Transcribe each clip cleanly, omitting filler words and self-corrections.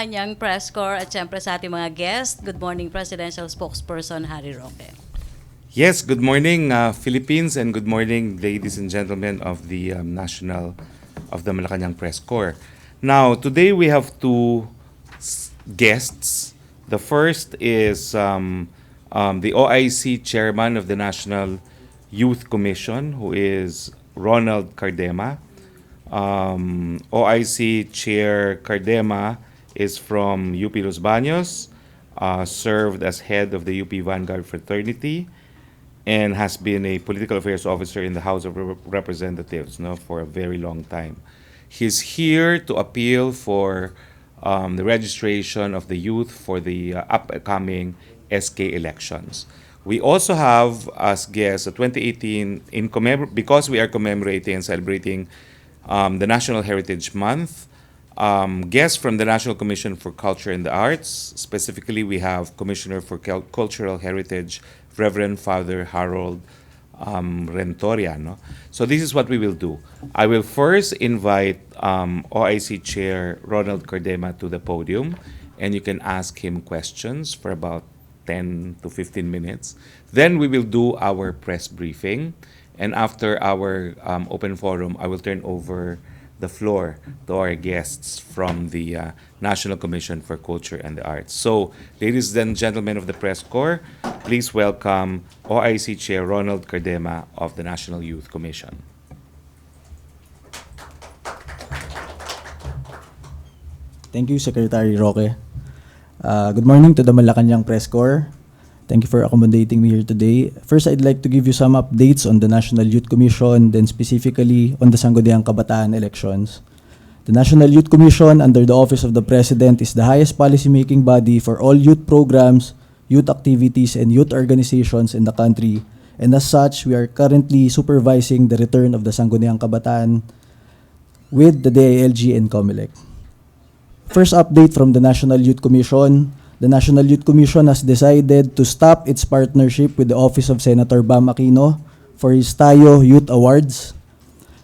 Malacanang Press Corps at syempre sa ating mga guest. Good morning, Presidential Spokesperson Harry Roque. Yes, good morning, Philippines, and good morning, ladies and gentlemen of the the Malacanang Press Corps. Now, today we have two guests. The first is the OIC chairman of the National Youth Commission, who is Ronald Cardema. OIC Chair Cardema is from UP Los Baños, served as head of the UP Vanguard Fraternity, and has been a political affairs officer in the House of Representatives for a very long time. He's here to appeal for the registration of the youth for the upcoming SK elections. We also have as guests a 2018, because we are commemorating and celebrating the National Heritage Month, guests from the National Commission for Culture and the Arts. Specifically, we have Commissioner for Cultural Heritage, Reverend Father Harold Rentoria. So this is what we will do. I will first invite OIC Chair Ronald Cardema to the podium, and you can ask him questions for about 10 to 15 minutes. Then we will do our press briefing. And after our open forum, I will turn over the floor to our guests from the National Commission for Culture and the Arts. So, ladies and gentlemen of the Press Corps, please welcome OIC Chair Ronald Cardema of the National Youth Commission. Thank you, Secretary Roque. Good morning to the Malacanang Press Corps. Thank you for accommodating me here today. First, I'd like to give you some updates on the National Youth Commission, then specifically on the Sangguniang Kabataan elections. The National Youth Commission, under the Office of the President, is the highest policymaking body for all youth programs, youth activities, and youth organizations in the country. And as such, we are currently supervising the return of the Sangguniang Kabataan with the DILG and COMELEC. First update from the National Youth Commission. The National Youth Commission has decided to stop its partnership with the Office of Senator Bam Aquino for his Tayo Youth Awards.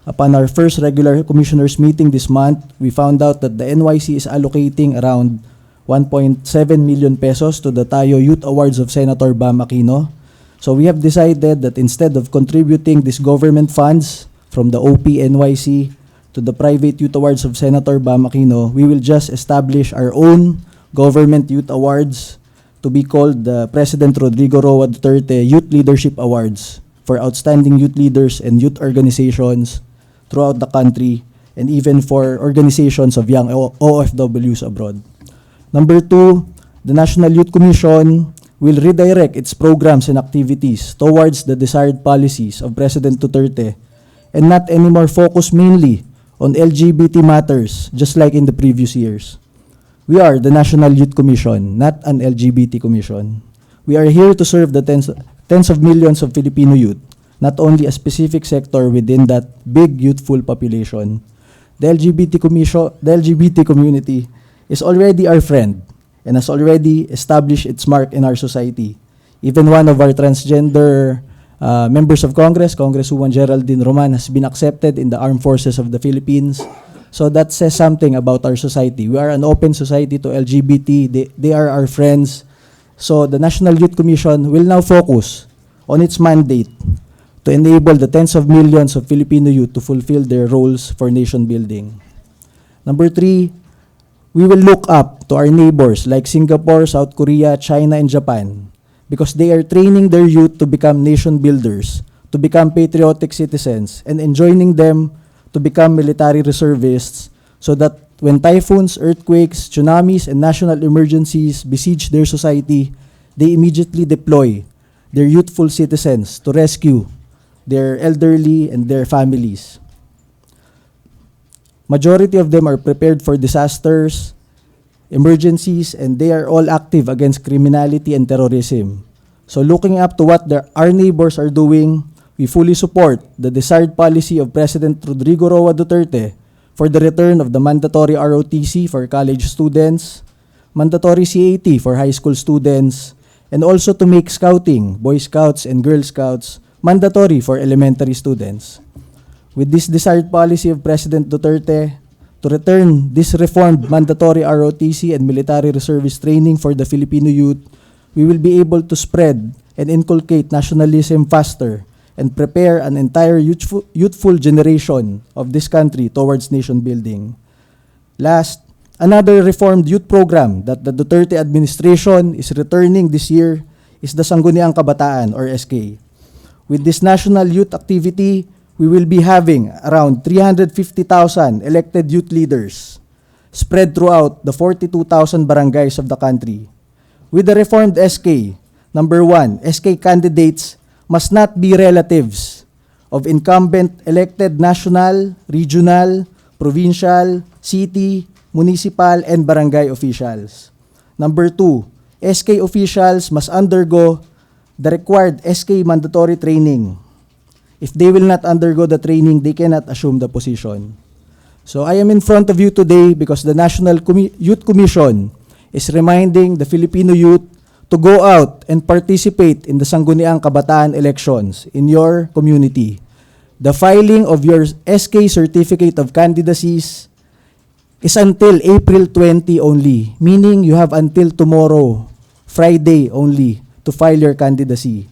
Upon our first regular commissioners meeting this month, we found out that the NYC is allocating around 1.7 million pesos to the Tayo Youth Awards of Senator Bam Aquino. So we have decided that instead of contributing these government funds from the OP NYC to the private youth awards of Senator Bam Aquino, we will just establish our own government youth awards to be called the President Rodrigo Roa Duterte Youth Leadership Awards for outstanding youth leaders and youth organizations throughout the country, and even for organizations of young OFWs abroad. Number two, the National Youth Commission will redirect its programs and activities towards the desired policies of President Duterte and not anymore focus mainly on LGBT matters, just like in the previous years. We are the National Youth Commission, not an LGBT commission. We are here to serve the tens of millions of Filipino youth, not only a specific sector within that big youthful population. The LGBT community is already our friend and has already established its mark in our society. Even one of our transgender members of Congress, Congresswoman Geraldine Roman, has been accepted in the Armed Forces of the Philippines. So that says something about our society. We are an open society to LGBT. They are our friends. So the National Youth Commission will now focus on its mandate to enable the tens of millions of Filipino youth to fulfill their roles for nation building. Number three, we will look up to our neighbors like Singapore, South Korea, China, and Japan, because they are training their youth to become nation builders, to become patriotic citizens, and enjoining them to become military reservists, so that when typhoons, earthquakes, tsunamis, and national emergencies besiege their society, they immediately deploy their youthful citizens to rescue their elderly and their families. Majority of them are prepared for disasters, emergencies, and they are all active against criminality and terrorism. So looking up to what our neighbors are doing, we fully support the desired policy of President Rodrigo Roa Duterte for the return of the mandatory ROTC for college students, mandatory CAT for high school students, and also to make scouting, Boy Scouts and Girl Scouts, mandatory for elementary students. With this desired policy of President Duterte, to return this reformed mandatory ROTC and military reservist training for the Filipino youth, we will be able to spread and inculcate nationalism faster and prepare an entire youthful generation of this country towards nation building. Last, another reformed youth program that the Duterte administration is returning this year is the Sangguniang Kabataan or SK. With this national youth activity, we will be having around 350,000 elected youth leaders spread throughout the 42,000 barangays of the country. With the reformed SK, number one, SK candidates must not be relatives of incumbent elected national, regional, provincial, city, municipal, and barangay officials. Number two, SK officials must undergo the required SK mandatory training. If they will not undergo the training, they cannot assume the position. So I am in front of you today because the National Youth Commission is reminding the Filipino youth to go out and participate in the Sangguniang Kabataan elections in your community. The filing of your SK Certificate of Candidacies is until April 20 only, meaning you have until tomorrow, Friday only, to file your candidacy.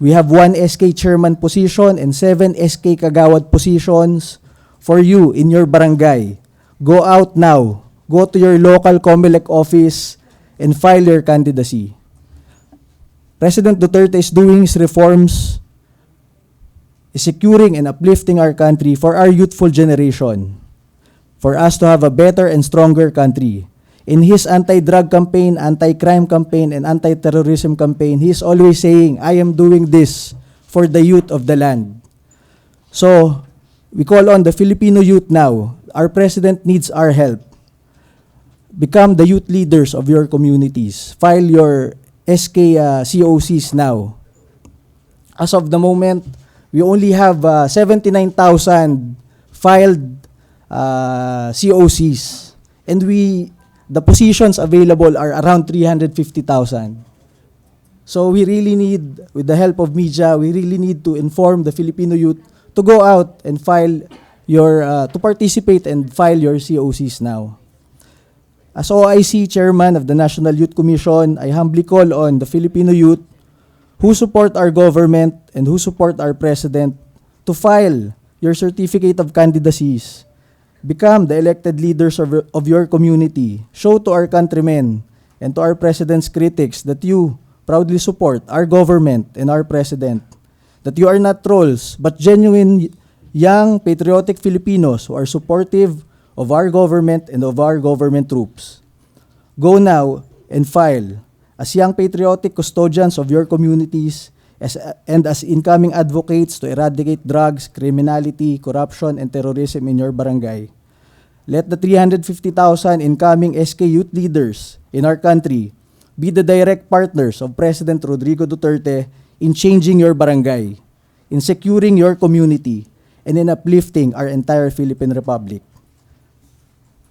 We have 1 SK chairman position and 7 SK kagawad positions for you in your barangay. Go out now. Go to your local COMELEC office and file your candidacy. President Duterte is doing his reforms, is securing and uplifting our country for our youthful generation, for us to have a better and stronger country. In his anti-drug campaign, anti-crime campaign, and anti-terrorism campaign, he is always saying, I am doing this for the youth of the land. So, we call on the Filipino youth now. Our president needs our help. Become the youth leaders of your communities. File your SK COCs now. As of the moment, we only have 79,000 filed COCs. And the positions available are around 350,000. So we really need, with the help of media, we really need to inform the Filipino youth to go out and file to participate and file your COCs now. As OIC Chairman of the National Youth Commission, I humbly call on the Filipino youth who support our government and who support our president to file your certificate of candidacies. Become the elected leaders of your community. Show to our countrymen and to our president's critics that you proudly support our government and our president. That you are not trolls, but genuine young patriotic Filipinos who are supportive of our government and of our government troops. Go now and file as young patriotic custodians of your communities and as incoming advocates to eradicate drugs, criminality, corruption, and terrorism in your barangay. Let the 350,000 incoming SK youth leaders in our country be the direct partners of President Rodrigo Duterte in changing your barangay, in securing your community, and in uplifting our entire Philippine Republic.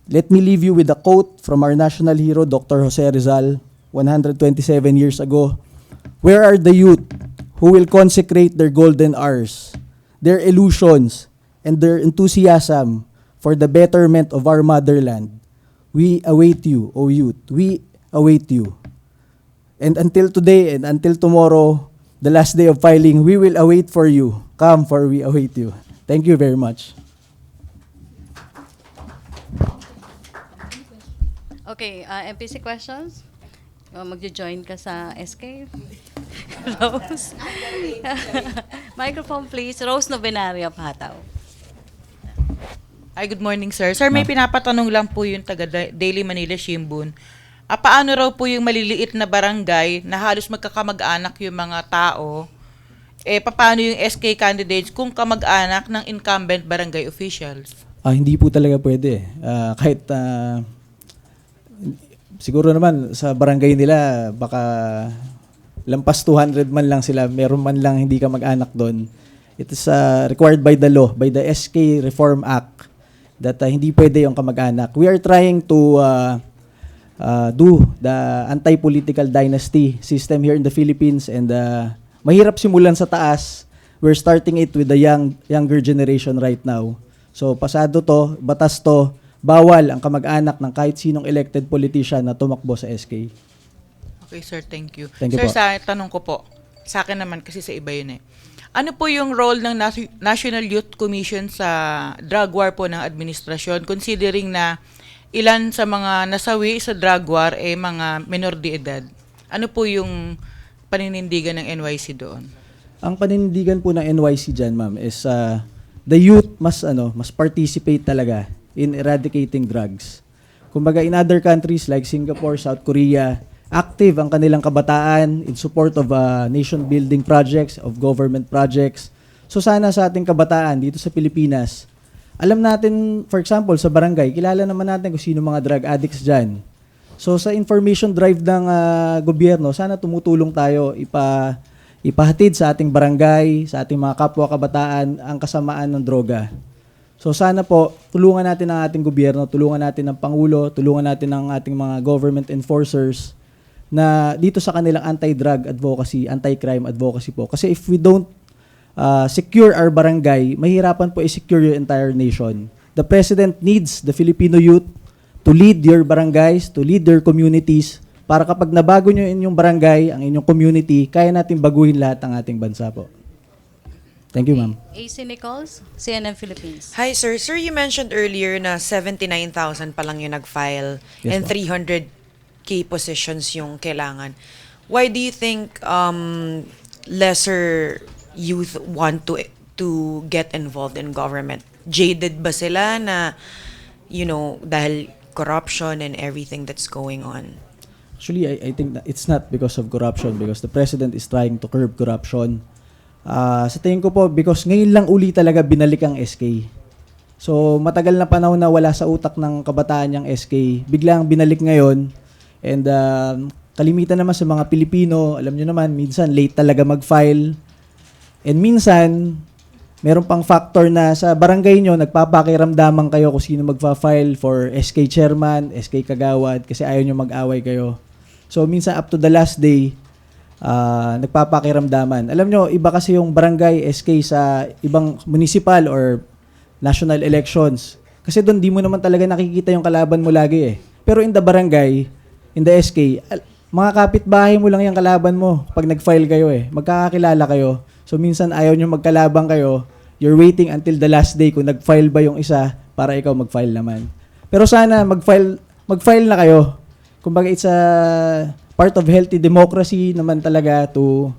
Let me leave you with a quote from our national hero, Dr. Jose Rizal, 127 years ago. Where are the youth who will consecrate their golden hours, their illusions, and their enthusiasm for the betterment of our motherland? We await you, O youth. We await you. And until today and until tomorrow, the last day of filing, we will await for you. Come, for we await you. Thank you very much. Okay, MPC questions? Magjo-join ka sa SK? Rose? Microphone please. Rose Novenaria, Pataw. Ay, good morning, sir. Sir, may pinapatanong lang po yung taga Daily Manila Shimbun. Paano raw po yung maliliit na barangay na halos magkakamag-anak yung mga tao? Paano yung SK candidates kung kamag-anak ng incumbent barangay officials? Hindi po talaga pwede. Kahit siguro naman sa barangay nila baka lampas 200 man lang sila, meron man lang hindi ka mag-anak doon. It is required by the law, by the SK Reform Act, that hindi pwede yung kamag-anak. We are trying to do the anti-political dynasty system here in the Philippines, and mahirap simulan sa taas. We're starting it with the younger generation right now. So pasado to, batas to, bawal ang kamag-anak ng kahit sinong elected politician na tumakbo sa SK. Okay, sir. Thank you. Thank you Sir, po. tanong ko po. Sa akin naman kasi sa iba yun eh. Ano po yung role ng National Youth Commission sa drug war po ng administrasyon considering na ilan sa mga nasawi sa drug war mga menor de edad? Ano po yung paninindigan ng NYC doon? Ang paninindigan po ng NYC dyan, ma'am, is the youth must participate talaga in eradicating drugs. Kumbaga, in other countries like Singapore, South Korea, active ang kanilang kabataan in support of nation-building projects, of government projects. So sana sa ating kabataan dito sa Pilipinas, alam natin, for example, sa barangay, kilala naman natin kung sino mga drug addicts dyan. So sa information drive ng gobyerno, sana tumutulong tayo ipahatid sa ating barangay, sa ating mga kapwa kabataan ang kasamaan ng droga. So sana po, tulungan natin ang ating gobyerno, tulungan natin ang Pangulo, tulungan natin ang ating mga government enforcers na dito sa kanilang anti-drug advocacy, anti-crime advocacy po. Kasi if we don't secure our barangay, mahirapan po i-secure your entire nation. The President needs the Filipino youth to lead your barangays, to lead their communities, para kapag nabago nyo inyong barangay, ang inyong community, kaya natin baguhin lahat ang ating bansa po. Thank you, ma'am. AC Nichols, CNN Philippines. Hi, sir. Sir, you mentioned earlier na 79,000 pa lang yung nag-file Yes, and ma'am. 300K positions yung kailangan. Why do you think lesser youth want to get involved in government? Jaded ba sila na, dahil corruption and everything that's going on? Actually, I think that it's not because of corruption, because the President is trying to curb corruption. Sa tingin ko po, because ngayon lang uli talaga binalik ang SK. So, matagal na panahon na wala sa utak ng kabataan yung SK. Biglang binalik ngayon. And kalimitan naman sa mga Pilipino, alam nyo naman, minsan late talaga mag-file. And minsan, meron pang factor na sa barangay nyo, nagpapakiramdaman kayo kung sino magfa-file for SK chairman, SK kagawad, kasi ayaw nyo mag-away kayo. So, minsan up to the last day, nagpapakiramdaman. Alam nyo, iba kasi yung barangay SK sa ibang municipal or national elections. Kasi doon di mo naman talaga nakikita yung kalaban mo lagi eh. Pero in the barangay, in the SK, mga kapitbahay mo lang yung kalaban mo pag nag-file kayo eh. Magkakakilala kayo. So minsan ayaw nyo magkalaban kayo, you're waiting until the last day kung nag-file ba yung isa para ikaw mag-file naman. Pero sana mag-file na kayo. Kumbaga it's a part of healthy democracy naman talaga to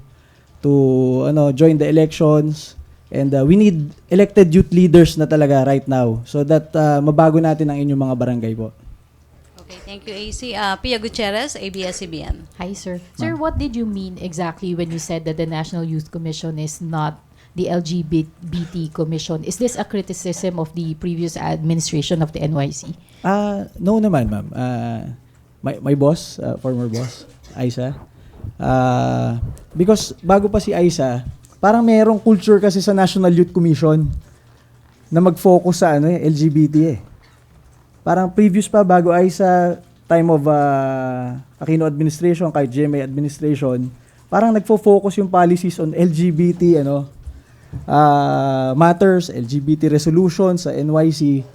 join the elections, and we need elected youth leaders na talaga right now so that mabago natin ang inyong mga barangay po. Okay, thank you, AC. Pia Gutierrez, ABS-CBN. Hi, sir. Sir, what did you mean exactly when you said that the National Youth Commission is not the LGBT Commission? Is this a criticism of the previous administration of the NYC? No naman, ma'am. My boss, former boss, Aisa. Because bago pa si Aisa, parang mayroong culture kasi sa National Youth Commission na mag-focus sa LGBT eh. Parang previous pa, bago Aisa, time of Aquino administration, kahit GMA administration, parang nagfo-focus yung policies on LGBT matters, LGBT resolutions sa NYC.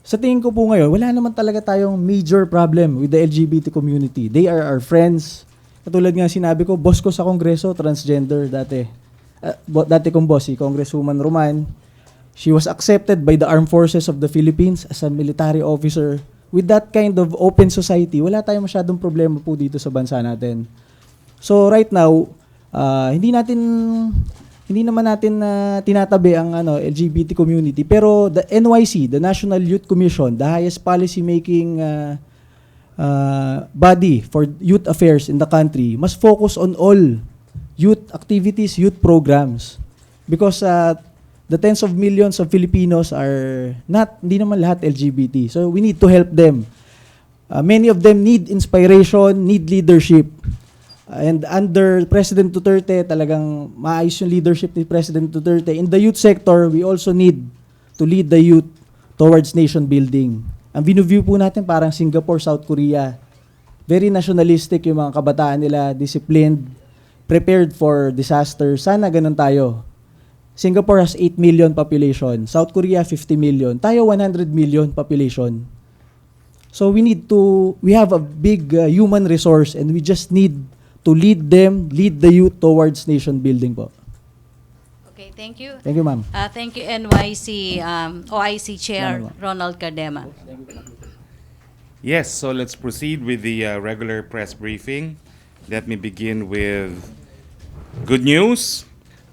Sa tingin ko po ngayon, wala naman talaga tayong major problem with the LGBT community. They are our friends. Katulad nga sinabi ko, boss ko sa Kongreso, transgender dati. Dati kong boss, si Congresswoman Roman. She was accepted by the Armed Forces of the Philippines as a military officer. With that kind of open society, wala tayong masyadong problema po dito sa bansa natin. So right now, hindi naman natin tinatabi ang LGBT community, pero the NYC, the National Youth Commission, the highest policy making body for youth affairs in the country, must focus on all youth activities, youth programs, because the tens of millions of Filipinos are hindi naman lahat LGBT, so we need to help them. Many of them need inspiration, need leadership. And under President Duterte, talagang maayos yung leadership ni President Duterte. In the youth sector, we also need to lead the youth towards nation building. Ang view po natin parang Singapore, South Korea. Very nationalistic yung mga kabataan nila, disciplined, prepared for disaster. Sana ganun tayo. Singapore has 8 million population. South Korea, 50 million. Tayo, 100 million population. So we have a big human resource and we just need to lead the youth towards nation building po. Okay, thank you. Thank you, ma'am. Thank you, NYC OIC Chair Salamat. Ronald Cardema. Yes, so let's proceed with the regular press briefing. Let me begin with good news.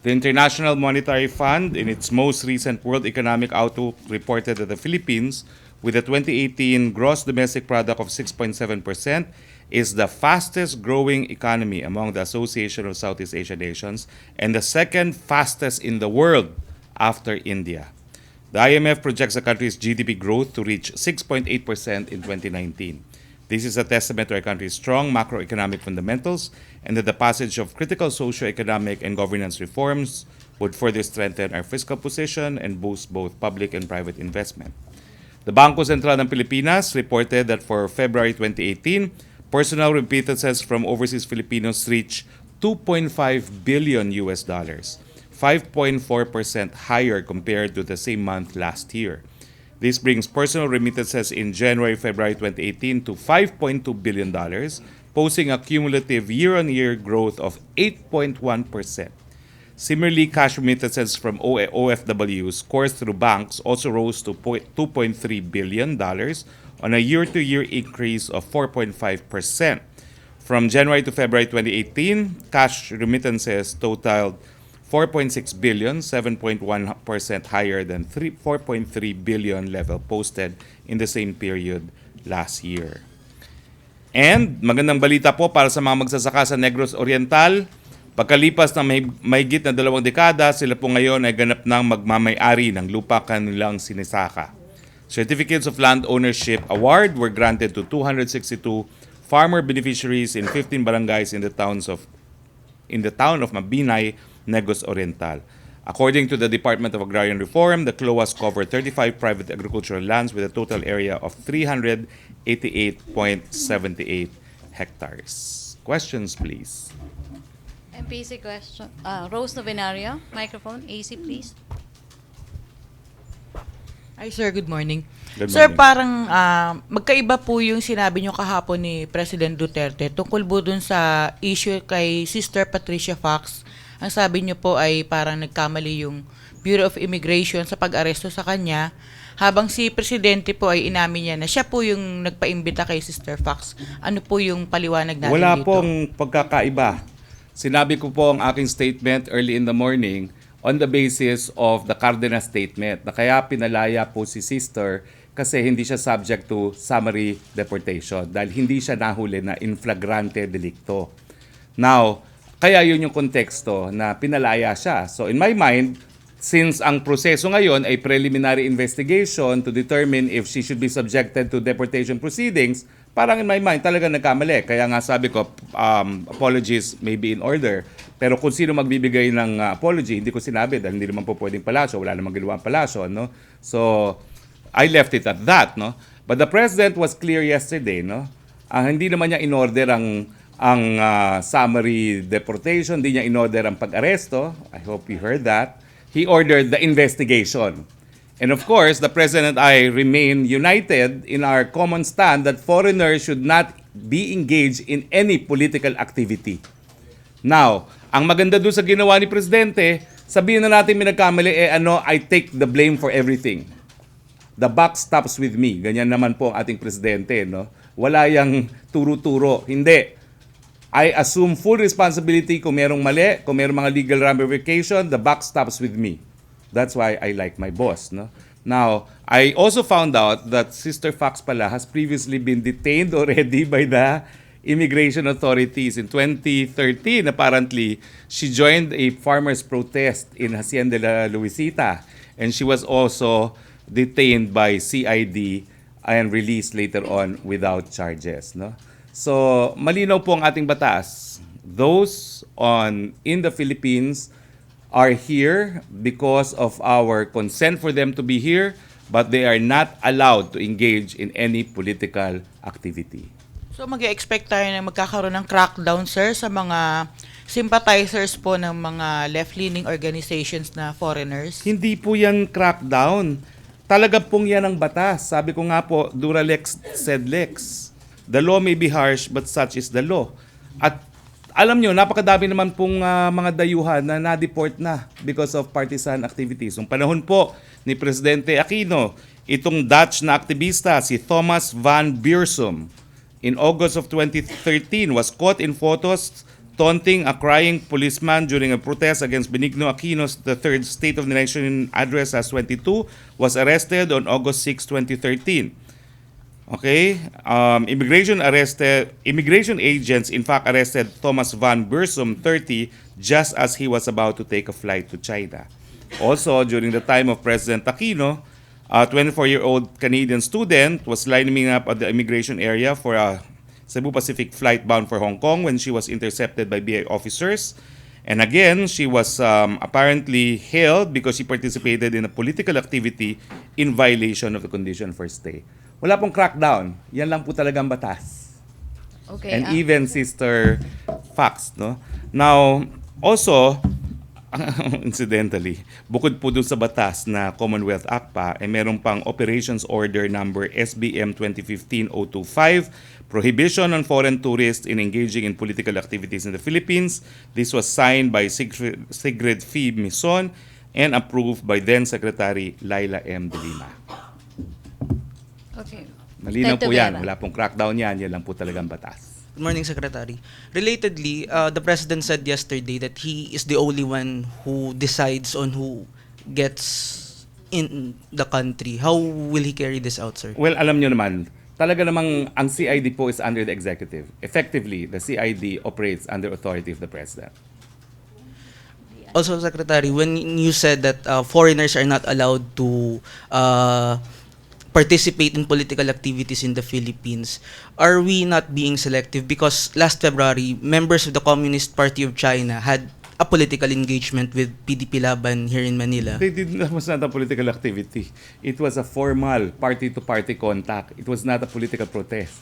The International Monetary Fund, in its most recent World Economic Outlook, reported that the Philippines, with a 2018 gross domestic product of 6.7%, is the fastest growing economy among the Association of Southeast Asian Nations and the second fastest in the world after India. The IMF projects the country's GDP growth to reach 6.8% in 2019. This is a testament to our country's strong macroeconomic fundamentals and that the passage of critical socio-economic and governance reforms would further strengthen our fiscal position and boost both public and private investment. The Bangko Sentral ng Pilipinas reported that for February 2018, personal remittances from overseas Filipinos reached 2.5 billion US dollars, 5.4% higher compared to the same month last year. This brings personal remittances in January-February 2018 to $5.2 billion, posting a cumulative year-on-year growth of 8.1%. Similarly, cash remittances from OFWs coursed through banks also rose to $2.3 billion on a year-to-year increase of 4.5%. From January to February 2018, cash remittances totaled 4.6 billion, 7.1% higher than 4.3 billion level posted in the same period last year. And magandang balita po para sa mga magsasaka sa Negros Oriental. Pagkalipas ng mahigit na 2 dekada, sila po ngayon ay ganap ng magmamay-ari ng lupa kanilang sinisaka. Certificates of Land Ownership Award were granted to 262 farmer beneficiaries in 15 barangays in the town of Mabinay, Negros Oriental. According to the Department of Agrarian Reform, the CLOAS covered 35 private agricultural lands with a total area of 388.78 hectares. Questions, please. MPC question. Rose Novenario, microphone. AC, please. Hi sir, good morning. Good Sir, morning. parang magkaiba po yung sinabi nyo kahapon ni President Duterte tungkol po dun sa issue kay Sister Patricia Fox. Ang sabi nyo po ay parang nagkamali yung Bureau of Immigration sa pag-aresto sa kanya, habang si Presidente po ay inamin niya na siya po yung nagpaimbita kay Sister Fox. Ano po yung paliwanag natin Wala dito? pong pagkakaiba. Sinabi ko po ang aking statement early in the morning on the basis of the Cardenas statement na kaya pinalaya po si Sister kasi hindi siya subject to summary deportation dahil hindi siya nahuli na in flagrante delicto. Now, kaya yun yung konteksto na pinalaya siya. So in my mind, since ang proseso ngayon ay preliminary investigation to determine if she should be subjected to deportation proceedings, parang in my mind talaga nagkamali. Kaya nga sabi ko, apologies may be in order. Pero kung sino magbibigay ng apology, hindi ko sinabi dahil hindi naman po pwedeng palasyo, wala namang ginawang palasyo, no? So I left it at that, no? But the President was clear yesterday, no? Hindi naman niya in-order ang summary deportation, hindi niya in-order ang pag-aresto. I hope you heard that. He ordered the investigation. And of course, the President and I remain united in our common stand that foreigners should not be engaged in any political activity. Now, ang maganda doon sa ginawa ni Presidente, sabihin na natin may nagkamali, I take the blame for everything. The buck stops with me. Ganyan naman po ang ating Presidente, no? Wala yang turo-turo. Hindi. I assume full responsibility kung merong mali, kung merong mga legal ramification, the buck stops with me. That's why I like my boss, no? Now, I also found out that Sister Fox pala has previously been detained already by the immigration authorities in 2013. Apparently, she joined a farmers' protest in Hacienda La Luisita, and she was also detained by CID and released later on without charges, no? So, malinaw po ang ating batas. Those in the Philippines are here because of our consent for them to be here, but they are not allowed to engage in any political activity. So mag-expect tayo na magkakaroon ng crackdown, sir, sa mga sympathizers po ng mga left-leaning organizations na foreigners? Hindi po yan crackdown. talaga pong yan ang batas. Sabi ko nga po, dura lex sed lex. The law may be harsh, but such is the law. At alam nyo, napakadami naman pong mga dayuhan na na-deport na because of partisan activities. Nung panahon po ni Presidente Aquino, itong Dutch na aktivista, si Thomas van Beersum, in August of 2013, was caught in photos taunting a crying policeman during a protest against Benigno Aquino's the third State of the Nation address as 22, was arrested on August 6, 2013. Okay, immigration agents in fact arrested Thomas van Beersum, 30, just as he was about to take a flight to China. Also, during the time of President Aquino, a 24-year-old Canadian student was lining up at the immigration area for a Cebu Pacific flight bound for Hong Kong when she was intercepted by BI officers. And again, she was apparently held because she participated in a political activity in violation of the condition for stay. Wala pong crackdown. Yan lang po talagang batas. Okay. And even Sister Fox, no? Now, also, incidentally, bukod po dun sa batas na Commonwealth Act pa, meron pang Operations Order number SBM 2015-025, Prohibition on Foreign Tourists in Engaging in Political Activities in the Philippines. This was signed by Sigrid Fee Mison and approved by then Secretary Laila M. De Lima. Okay. Malinaw Tento po yan. Vera. Wala pong crackdown yan. Yan lang po talagang batas. Good morning, Secretary. Relatedly, the President said yesterday that he is the only one who decides on who gets in the country. How will he carry this out, sir? Well, alam nyo naman, talaga namang ang CID po is under the executive. Effectively, the CID operates under authority of the President. Also, Secretary, when you said that foreigners are not allowed to participate in political activities in the Philippines, are we not being selective? Because last February, members of the Communist Party of China had a political engagement with PDP Laban here in Manila. That was not a political activity. It was a formal party-to-party contact. It was not a political protest.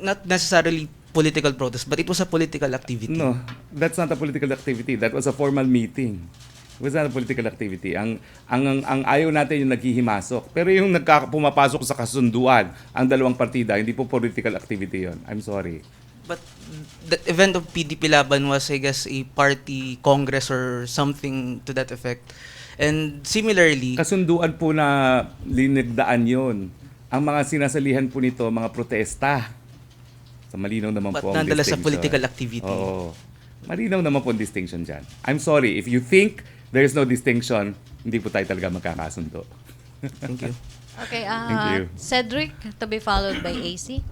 Not necessarily political protest, but it was a political activity. No, that's not a political activity. That was a formal meeting. It was not a political activity. Ang ayaw natin yung naghihimasok. Pero yung pumapasok sa kasunduan, ang dalawang partida, hindi po political activity yon. I'm sorry. But the event of PDP Laban was, I guess, a party congress or something to that effect. And similarly, Kasunduan po na linagdaan yon. Ang mga sinasalihan po nito, mga protesta. So malinaw naman but po ang nonetheless a distinction. political activity. Oo. Malinaw naman po ang distinction dyan. I'm sorry, if you think there is no distinction, hindi po tayo talaga magkakasundo. Thank you. Okay, Thank you. Cedric, to be followed by AC.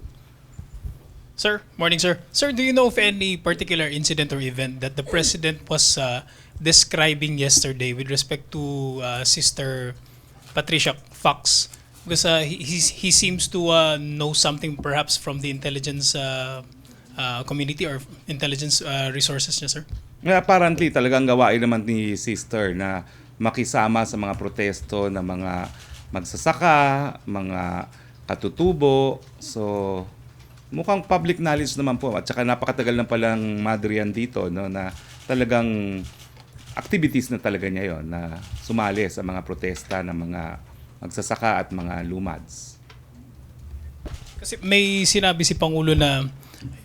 Sir, morning sir. Sir, do you know of any particular incident or event that the President was describing yesterday with respect to Sister Patricia Fox? Because he seems to know something perhaps from the intelligence community or intelligence resources niya, sir? Apparently, talagang gawain naman ni Sister na makisama sa mga protesto ng mga magsasaka, mga katutubo. So, mukhang public knowledge naman po. At saka napakatagal na palang madre yan dito, no, na talagang activities na talaga niya yon na sumali sa mga protesta ng mga magsasaka at mga lumads. Kasi may sinabi si Pangulo na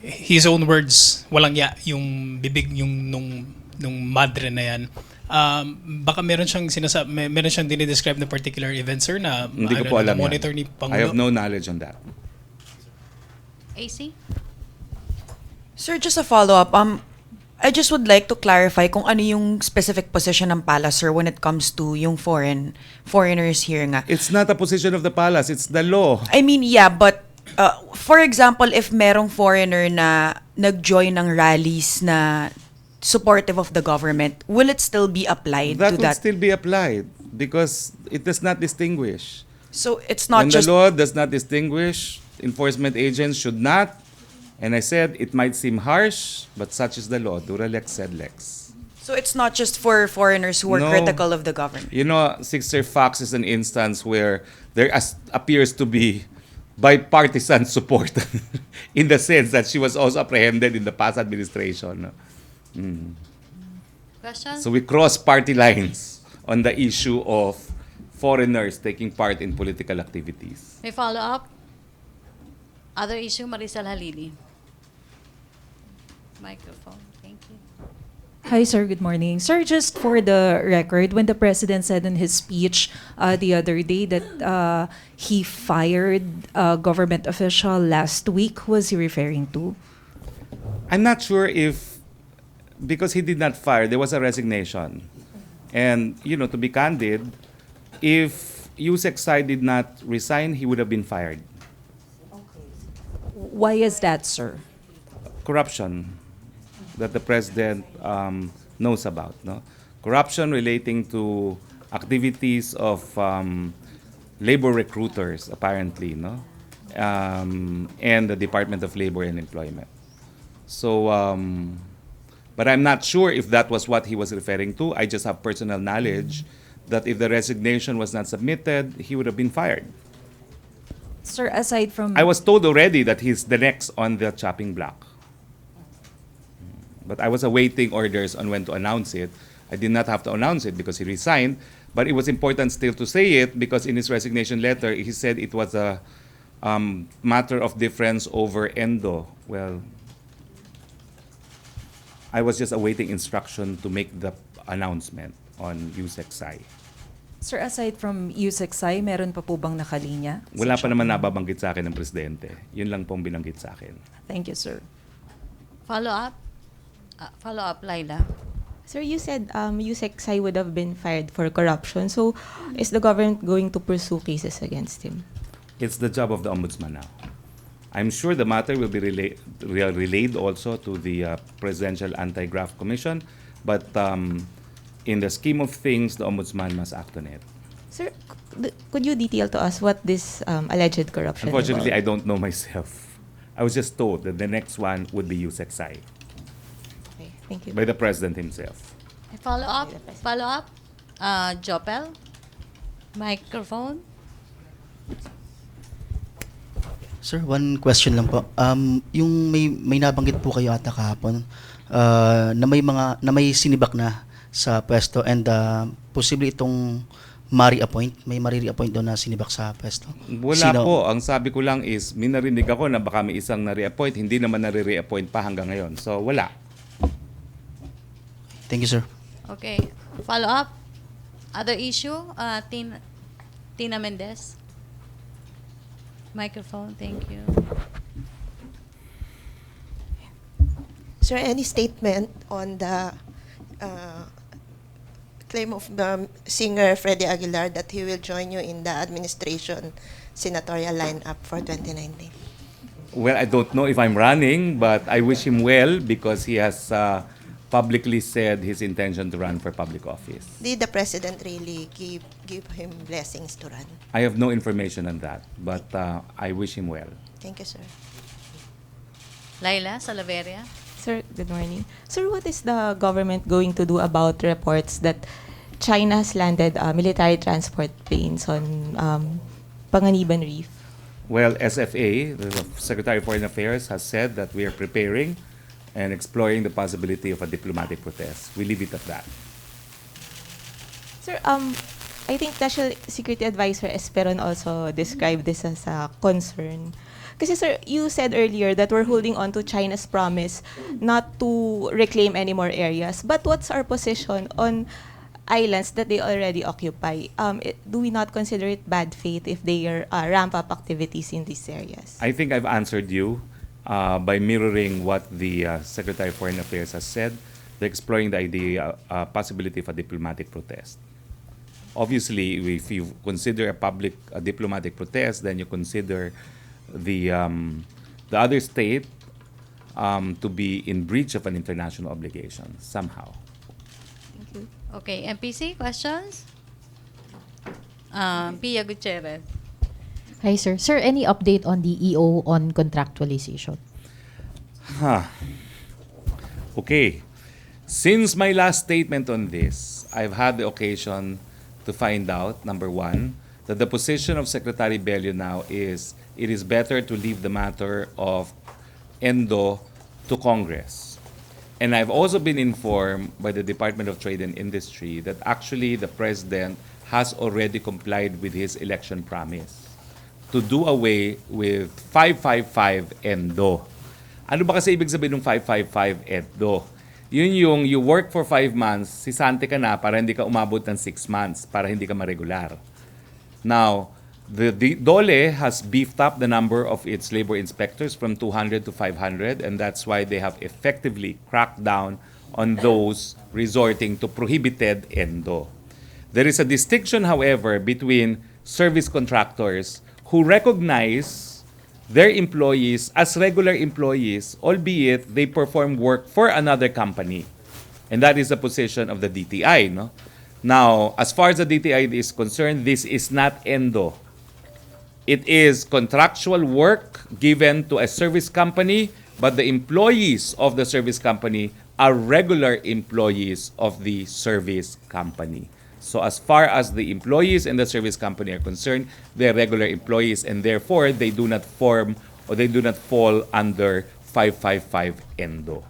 his own words, walang ya, yung bibig yung nung madre na yan. Baka meron siyang meron siyang dinidescribe na particular event, sir, na Hindi ko po alam yan. monitor ni Pangulo. I have no knowledge on that. AC? Sir, just a follow-up. I just would like to clarify kung ano yung specific position ng palace, sir, when it comes to yung foreigners here nga. It's not a position of the palace, it's the law. I mean, yeah, but for example, if merong foreigner na nag-join ng rallies na supportive of the government, will it still be applied That to would that? still be applied because it does not distinguish. So it's not When just the law does not distinguish, enforcement agents should not. And I said it might seem harsh, but such is the law. Dura lex sed lex. so it's not just for foreigners who are No. critical of the government. You know, Sister Fox is an instance where there appears to be bipartisan support in the sense that she was also apprehended in the past administration. Question? So we cross party lines on the issue of foreigners taking part in political activities. May follow-up? Other issue, Marisol Halili. Microphone, thank you. Hi, sir. Good morning. Sir, just for the record, when the president said in his speech the other day that he fired a government official last week, who was he referring to? I'm not sure if, because he did not fire, there was a resignation. And, to be candid, if USEC did not resign, he would have been fired. Why is that, sir? Corruption that the president knows about. No? Corruption relating to activities of labor recruiters, apparently, no? And the Department of Labor and Employment. So, but I'm not sure if that was what he was referring to. I just have personal knowledge that if the resignation was not submitted, he would have been fired. Sir, aside from... I was told already that he's the next on the chopping block. But I was awaiting orders on when to announce it. I did not have to announce it because he resigned. But it was important still to say it because in his resignation letter, he said it was a matter of difference over Endo. Well, I was just awaiting instruction to make the announcement on USEC. Sir, aside from USEC, meron pa po bang nakalinya? Wala pa naman nababanggit sa akin ng presidente. Yun lang pong binanggit sa akin. Thank you, sir. Follow-up? Follow-up, Laila. Sir, you said USEC would have been fired for corruption. So, is the government going to pursue cases against him? It's the job of the ombudsman now. I'm sure the matter will be relayed also to the Presidential Anti-Graft Commission, but in the scheme of things, the ombudsman must act on it. Sir, could you detail to us what this alleged corruption Unfortunately, I involved? don't know myself. I was just told that the next one would be USEC Okay, thank you. by the president himself. Follow-up? Follow-up? Jopel? Microphone? Sir, one question lang po. Yung may nabanggit po kayo ata kahapon na may sinibak na sa pwesto and posible itong may mari-reappoint doon na sinibak sa pwesto. Wala po. Ang sabi ko lang is, minarinig ako na baka may isang na-reappoint, hindi naman na-reappoint pa hanggang ngayon. So, wala. Thank you, sir. Okay. Follow-up? Other issue? Tina Mendez? Microphone, thank you. Is there any statement on the claim of the singer Freddie Aguilar that he will join you in the administration senatorial lineup for 2019? Well, I don't know if I'm running, but I wish him well because he has publicly said his intention to run for public office. Did the president really give him blessings to run? I have no information on that, but I wish him well. Thank you, sir. Laila Salaveria? Sir, good morning. Sir, what is the government going to do about reports that China has landed military transport planes on Panganiban Reef? Well, SFA, the Secretary of Foreign Affairs, has said that we are preparing and exploring the possibility of a diplomatic protest. We leave it at that. Sir, I think National Security Advisor Esperon also described this as a concern. Kasi sir, you said earlier that we're holding on to China's promise not to reclaim any more areas. But what's our position on islands that they already occupy? Do we not consider it bad faith if they ramp up activities in these areas? I think I've answered you by mirroring what the Secretary of Foreign Affairs has said. They're exploring the idea, possibility of a diplomatic protest. Obviously, if you consider a diplomatic protest, then you consider the other state to be in breach of an international obligation somehow. Thank you. Okay, MPC, questions? Pia Gutierrez. Hi, sir. Sir, any update on the EO on contractualization? Okay. Since my last statement on this, I've had the occasion to find out, number one, that the position of Secretary Bello now is it is better to leave the matter of ENDO to Congress. And I've also been informed by the Department of Trade and Industry that actually the President has already complied with his election promise to do away with 555 ENDO. Ano ba kasi ibig sabihin ng 555 ENDO? Yun yung you work for 5 months, sisante ka na para hindi ka umabot ng 6 months, para hindi ka maregular. Now, the DOLE has beefed up the number of its labor inspectors from 200 to 500, and that's why they have effectively cracked down on those resorting to prohibited ENDO. There is a distinction, however, between service contractors who recognize their employees as regular employees, albeit they perform work for another company. And that is the position of the DTI. No? Now, as far as the DTI is concerned, this is not ENDO. It is contractual work given to a service company, but the employees of the service company are regular employees of the service company. So as far as the employees in the service company are concerned, they're regular employees, and therefore they do not form or they do not fall under 555 ENDO.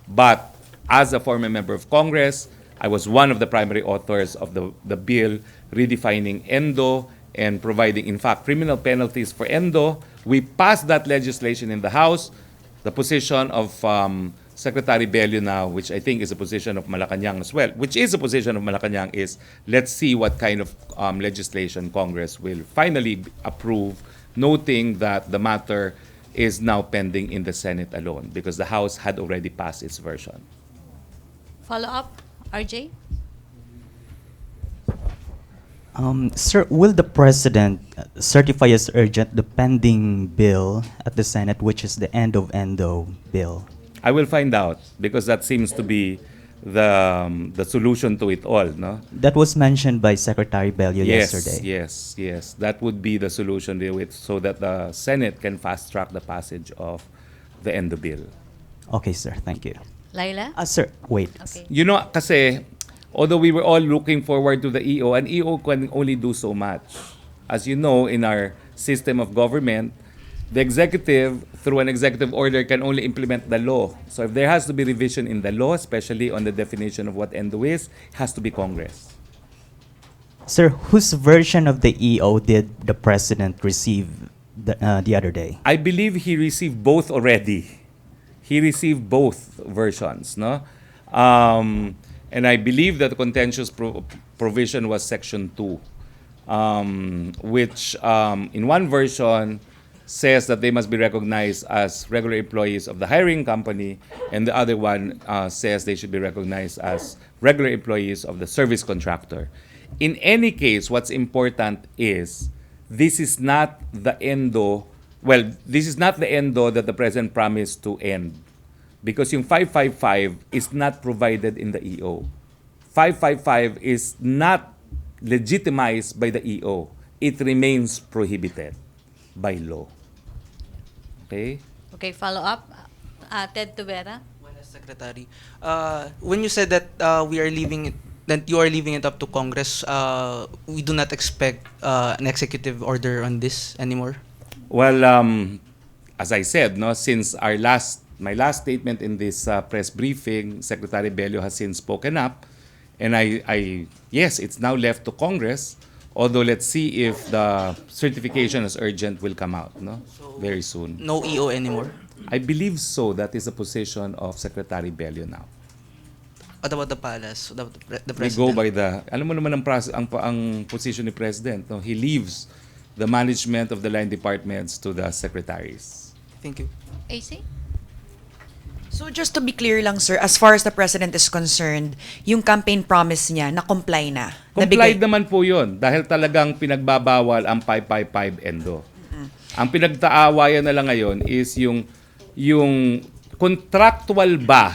But as a former member of Congress, I was one of the primary authors of the bill redefining ENDO and providing, in fact, criminal penalties for ENDO. We passed that legislation in the House. The position of Secretary Bello now, which I think is a position of Malacanang as well, which is a position of Malacanang, is let's see what kind of legislation Congress will finally approve, noting that the matter is now pending in the Senate alone because the House had already passed its version. Follow-up, RJ? Sir, will the President certify as urgent the pending bill at the Senate, which is the end of ENDO bill? I will find out because that seems to be the solution to it all, no? That was mentioned by Secretary Bello yesterday. Yes. That would be the solution to it, so that the Senate can fast track the passage of the ENDO bill. Okay, sir. Thank you. Laila? Sir, wait. Okay. You know, kasi although we were all looking forward to the EO, and EO can only do so much. As you know, in our system of government, the executive, through an executive order, can only implement the law. So if there has to be revision in the law, especially on the definition of what ENDO is, it has to be Congress. Sir, whose version of the EO did the President receive the other day? I believe he received both already. He received both versions, no? And I believe that the contentious provision was Section 2, which in one version says that they must be recognized as regular employees of the hiring company, and the other one says they should be recognized as regular employees of the service contractor. In any case, what's important is this is not the ENDO. Well, this is not the ENDO that the President promised to end, because yung 555 is not provided in the EO. 555 is not legitimized by the EO. It remains prohibited by law. Okay? Okay, follow-up. Ted Tubera? Secretary, when you said that we are leaving it, that you are leaving it up to Congress, we do not expect an executive order on this anymore? Well, as I said, no, since my last statement in this press briefing, Secretary Bello has since spoken up, and yes, it's now left to Congress. Although let's see if the certification as urgent will come out, no, very soon. No EO anymore? I believe so. That is the position of Secretary Bello now. What about the palace? The We president? go by the, alam mo naman ang position ni President, no? He leaves the management of the line departments to the secretaries. Thank you. AC? So just to be clear lang, sir, as far as the President is concerned, yung campaign promise niya, na-comply na? Complied naman po yun dahil talagang pinagbabawal ang 555 ENDO. Ang pinagtaawayan na lang ngayon is yung contractual ba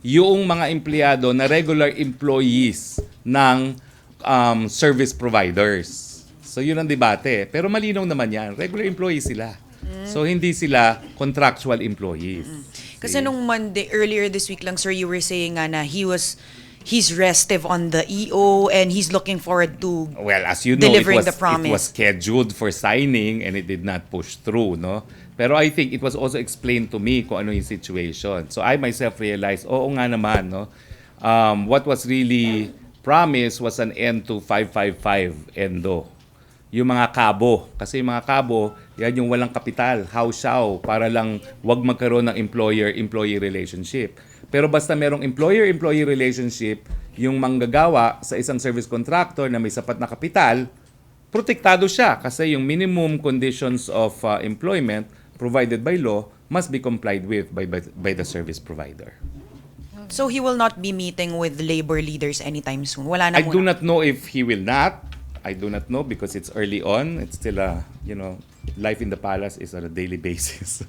yung mga empleyado na regular employees ng service providers. So yun ang debate. Pero malinaw naman yan. Regular employees sila. So hindi sila contractual employees. Kasi nung Monday, earlier this week lang, sir, you were saying nga na he's restive on the EO and he's looking forward to well, as you know, delivering it the promise. was scheduled for signing and it did not push through, no? Pero I think it was also explained to me kung ano yung situation. So I myself realized, oo nga naman, no? What was really promise was an end to 555 endo. Yung mga kabo. Kasi yung mga kabo, yan yung walang kapital, hawsyaw, para lang wag magkaroon ng employer-employee relationship. Pero basta merong employer-employee relationship, yung manggagawa sa isang service contractor na may sapat na kapital, protektado siya kasi yung minimum conditions of employment provided by law must be complied with by the service provider. So he will not be meeting with labor leaders anytime soon. Wala na I do muna. not know if he will not. I do not know because it's early on. It's still life in the palace is on a daily basis.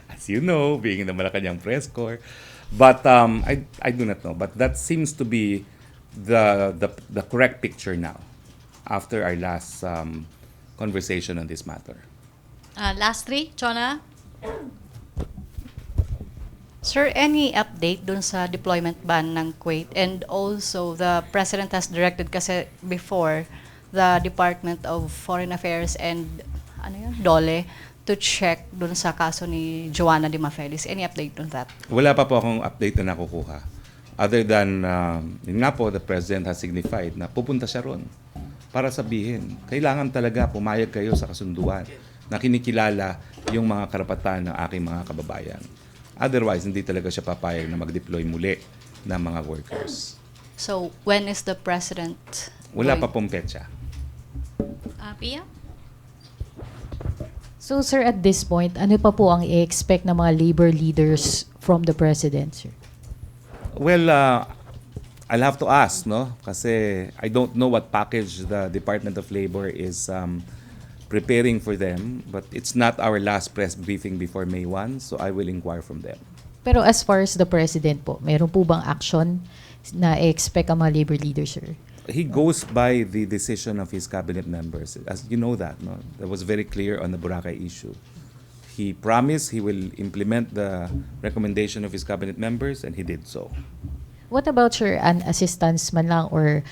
As you know, being in the Malacanang press corps. But I do not know. But that seems to be the correct picture now after our last conversation on this matter. Last three, Chona? Sir, any update dun sa deployment ban ng Kuwait? And also, the President has directed kasi before the Department of Foreign Affairs and DOLE to check dun sa kaso ni Joanna Di Mafelis. Any update on that? Wala pa po akong update na nakukuha. Other than, yun nga po, the President has signified na pupunta siya ron para sabihin, kailangan talaga pumayag kayo sa kasunduan na kinikilala yung mga karapatan ng aking mga kababayan. Otherwise, hindi talaga siya papayag na mag-deploy muli ng mga workers. So, when is the President Wala going? pa pong petsa. Pia? So sir, at this point, ano pa po ang i-expect ng mga labor leaders from the President, sir? Well, I'll have to ask, no? Kasi I don't know what package the Department of Labor is preparing for them, but it's not our last press briefing before May 1, so I will inquire from them. Pero as far as the President po, meron po bang action na i-expect ang mga labor leaders, sir? He goes by the decision of his cabinet members. As you know that, no? That was very clear on the Boracay issue. He promised he will implement the recommendation of his cabinet members, and he did so. What about, sir, an assistance man lang or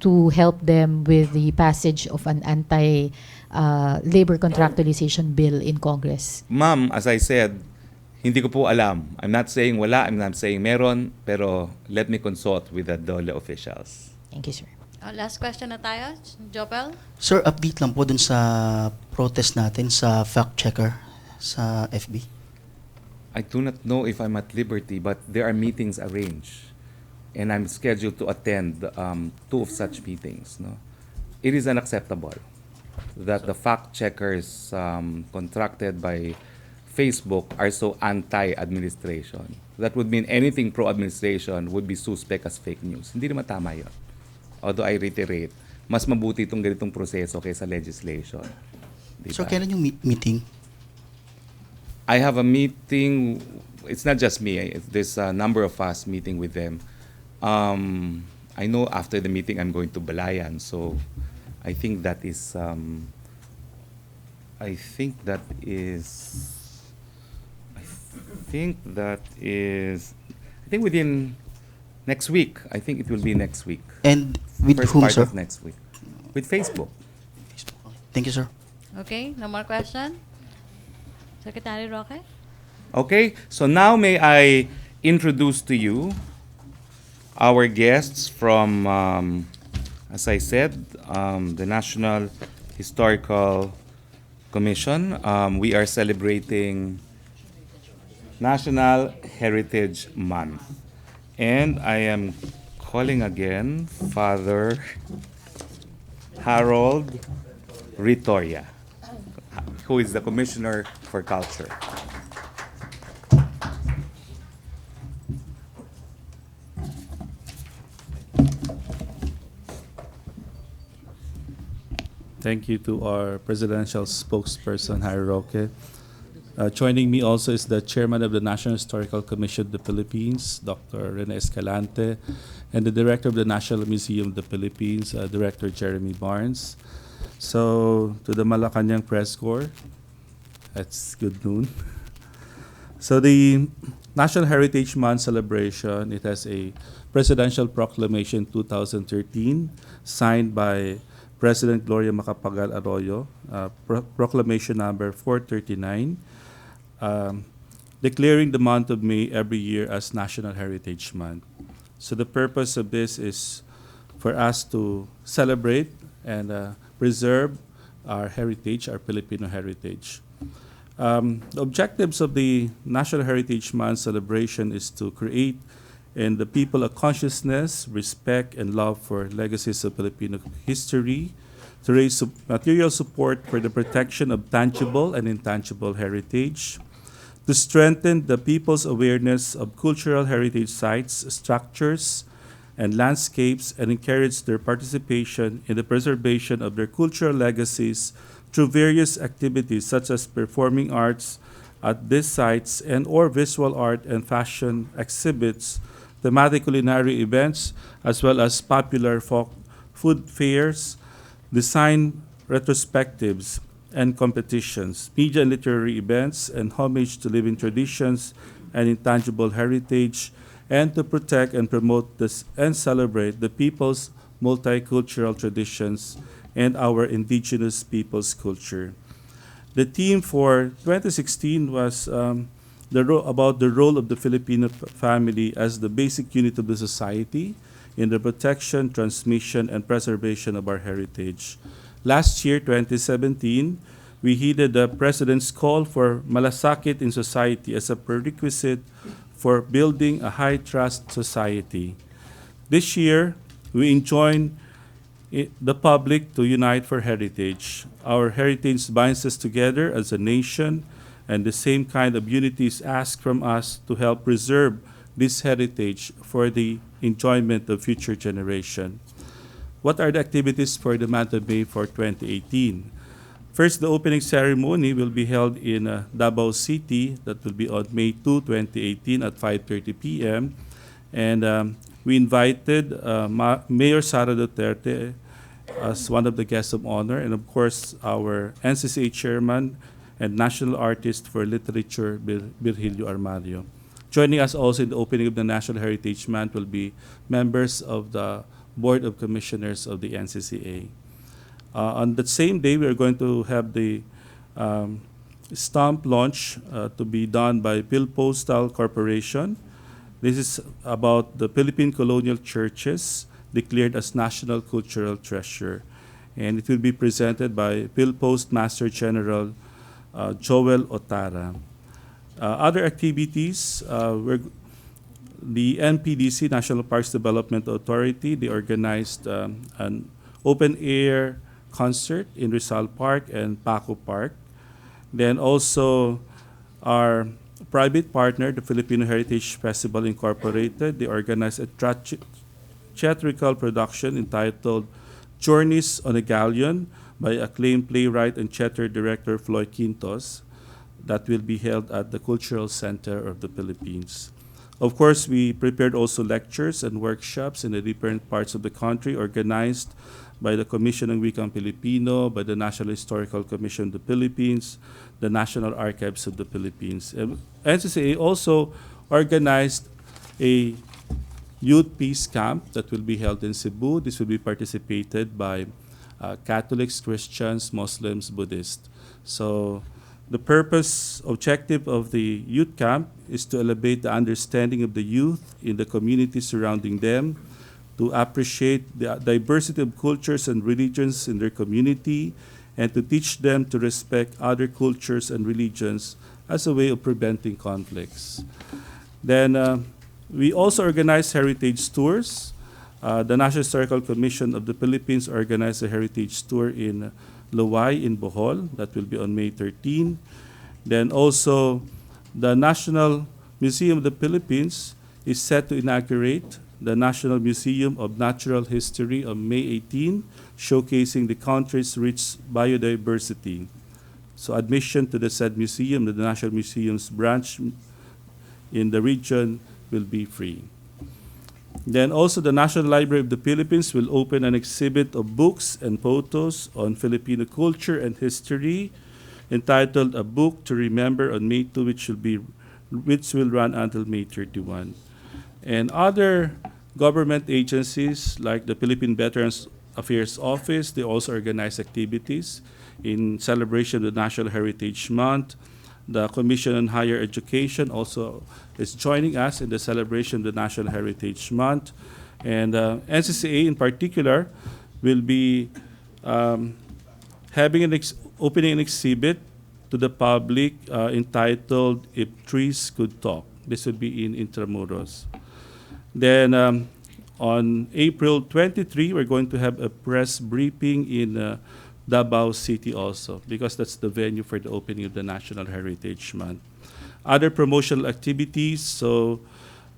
to help them with the passage of an anti-labor contractualization bill in Congress? Ma'am, as I said, hindi ko po alam. I'm not saying wala, I'm not saying meron, pero let me consult with the DOLE officials. Thank you, sir. Last question na tayo, Jopel? Sir, update lang po dun sa protest natin sa fact-checker sa FB. I do not know if I'm at liberty, but there are meetings arranged. And I'm scheduled to attend 2 of such meetings. No? It is unacceptable that the fact-checkers contracted by Facebook are so anti-administration. That would mean anything pro-administration would be suspect as fake news. Hindi naman tama yun. Although I reiterate, mas mabuti itong ganitong proseso kaysa legislation. Diba? Sir, kailan yung meeting? I have a meeting, it's not just me, there's a number of us meeting with them. I know after the meeting I'm going to Balayan, so I think that is, I think within next week. I think it will be next week. And with First whom, part sir? of next week. With Facebook. Thank you, sir. Okay, no more question? Secretary Roque? Okay, so now may I introduce to you our guests from, as I said, the National Historical Commission. We are celebrating National Heritage Month. And I am calling again Father Harold Ritoria, who is the Commissioner for Culture. Thank you to our presidential spokesperson, Harry Roque. Joining me also is the chairman of the National Historical Commission of the Philippines, Dr. Rene Escalante, and the director of the National Museum of the Philippines, Director Jeremy Barnes. So, to the Malacanang Press Corps, that's good noon. So, the National Heritage Month celebration, it has a Presidential Proclamation 2013 signed by President Gloria Macapagal Arroyo, Proclamation number 439, declaring the month of May every year as National Heritage Month. So the purpose of this is for us to celebrate and preserve our heritage, our Filipino heritage. The objectives of the National Heritage Month celebration is to create in the people a consciousness, respect, and love for legacies of Filipino history, to raise material support for the protection of tangible and intangible heritage, to strengthen the people's awareness of cultural heritage sites, structures, and landscapes, and encourage their participation in the preservation of their cultural legacies through various activities such as performing arts at these sites and or visual art and fashion exhibits, thematic culinary events, as well as popular folk food fairs, design retrospectives and competitions, media and literary events, and homage to living traditions and intangible heritage, and to protect and promote this and celebrate the people's multicultural traditions and our indigenous people's culture. The theme for 2016 was about the role of the Filipino family as the basic unit of the society in the protection, transmission, and preservation of our heritage. Last year, 2017, we heeded the President's call for malasakit in society as a prerequisite for building a high-trust society. This year, we enjoin the public to unite for heritage. Our heritage binds us together as a nation, and the same kind of unity is asked from us to help preserve this heritage for the enjoyment of future generation. What are the activities for the month of May for 2018? First, the opening ceremony will be held in Davao City. That will be on May 2, 2018 at 5:30 p.m. And we invited Mayor Sara Duterte as one of the guests of honor, and of course, our NCCA chairman and national artist for literature, Virgilio Armario. Joining us also in the opening of the National Heritage Month will be members of the Board of Commissioners of the NCCA. On the same day, we are going to have the stamp launch to be done by Philpostal Corporation. This is about the Philippine colonial churches declared as National Cultural Treasure. And it will be presented by Philpost Master General Joel Otara. Other activities, the NPDC, National Parks Development Authority, they organized an open-air concert in Rizal Park and Paco Park. Then also our private partner, the Filipino Heritage Festival Incorporated, they organized a theatrical production entitled Journeys on a Galleon by acclaimed playwright and theater director Floyd Quintos that will be held at the Cultural Center of the Philippines. Of course, we prepared also lectures and workshops in the different parts of the country organized by the Commission ng Wikang Pilipino, by the National Historical Commission of the Philippines, the National Archives of the Philippines. And NCCA also organized a youth peace camp that will be held in Cebu. This will be participated by Catholics, Christians, Muslims, Buddhists. So the objective of the youth camp is to elevate the understanding of the youth in the community surrounding them, to appreciate the diversity of cultures and religions in their community, and to teach them to respect other cultures and religions as a way of preventing conflicts. Then we also organize heritage tours. The National Historical Commission of the Philippines organized a heritage tour in Luwai in Bohol. That will be on May 13. Then also the National Museum of the Philippines is set to inaugurate the National Museum of Natural History on May 18, showcasing the country's rich biodiversity. So admission to the said museum, the National Museum's branch in the region, will be free. Then also the National Library of the Philippines will open an exhibit of books and photos on Filipino culture and history entitled A Book to Remember on May 2, which will run until May 31. And other government agencies like the Philippine Veterans Affairs Office, they also organize activities in celebration of the National Heritage Month. The Commission on Higher Education also is joining us in the celebration of the National Heritage Month. And NCCA in particular will be having opening an exhibit to the public entitled If Trees Could Talk. This would be in Intramuros. Then on April 23, we're going to have a press briefing in Davao City also, because that's the venue for the opening of the National Heritage Month. Other promotional activities, so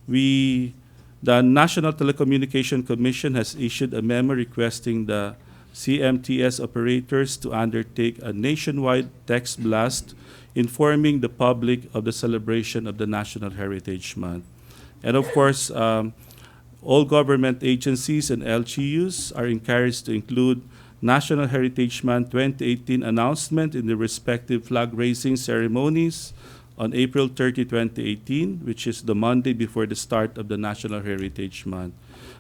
the National Telecommunication Commission has issued a memo requesting the CMTS operators to undertake a nationwide text blast informing the public of the celebration of the National Heritage Month. And of course, all government agencies and LGUs are encouraged to include National Heritage Month 2018 announcement in the respective flag-raising ceremonies on April 30, 2018, which is the Monday before the start of the National Heritage Month.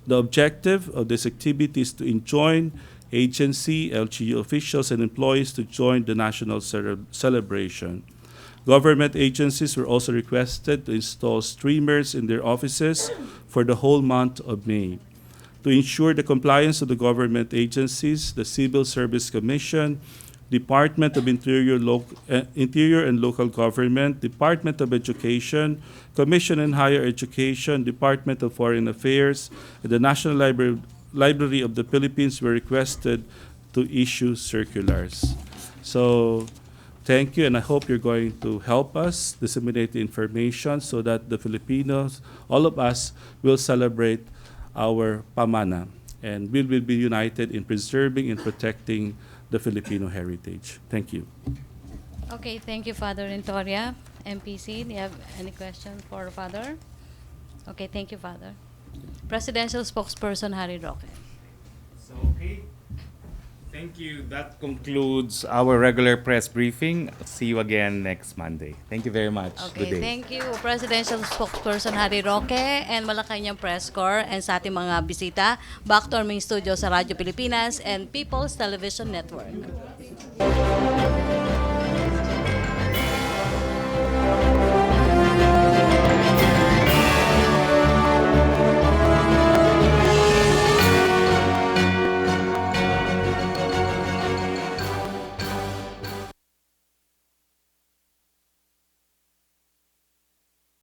The objective of this activity is to enjoin agency, LGU officials, and employees to join the national celebration. Government agencies were also requested to install streamers in their offices for the whole month of May. To ensure the compliance of the government agencies, the Civil Service Commission, Department of Interior and Local Government, Department of Education, Commission on Higher Education, Department of Foreign Affairs, and the National Library of the Philippines were requested to issue circulars. So thank you, and I hope you're going to help us disseminate the information so that the Filipinos, all of us, will celebrate our pamana, and we will be united in preserving and protecting the Filipino heritage. Thank you. Okay, thank you, Father Rentoria. MPC, do you have any question for Father? Okay, thank you, Father. Presidential Spokesperson Harry Roque. So, okay. Thank you. That concludes our regular press briefing. See you again next Monday. Thank you very much. Okay, Good day. thank you, Presidential Spokesperson Harry Roque and Malacanang Press Corps, and sa ating mga bisita, back to our main studio sa Radyo Pilipinas and People's Television Network.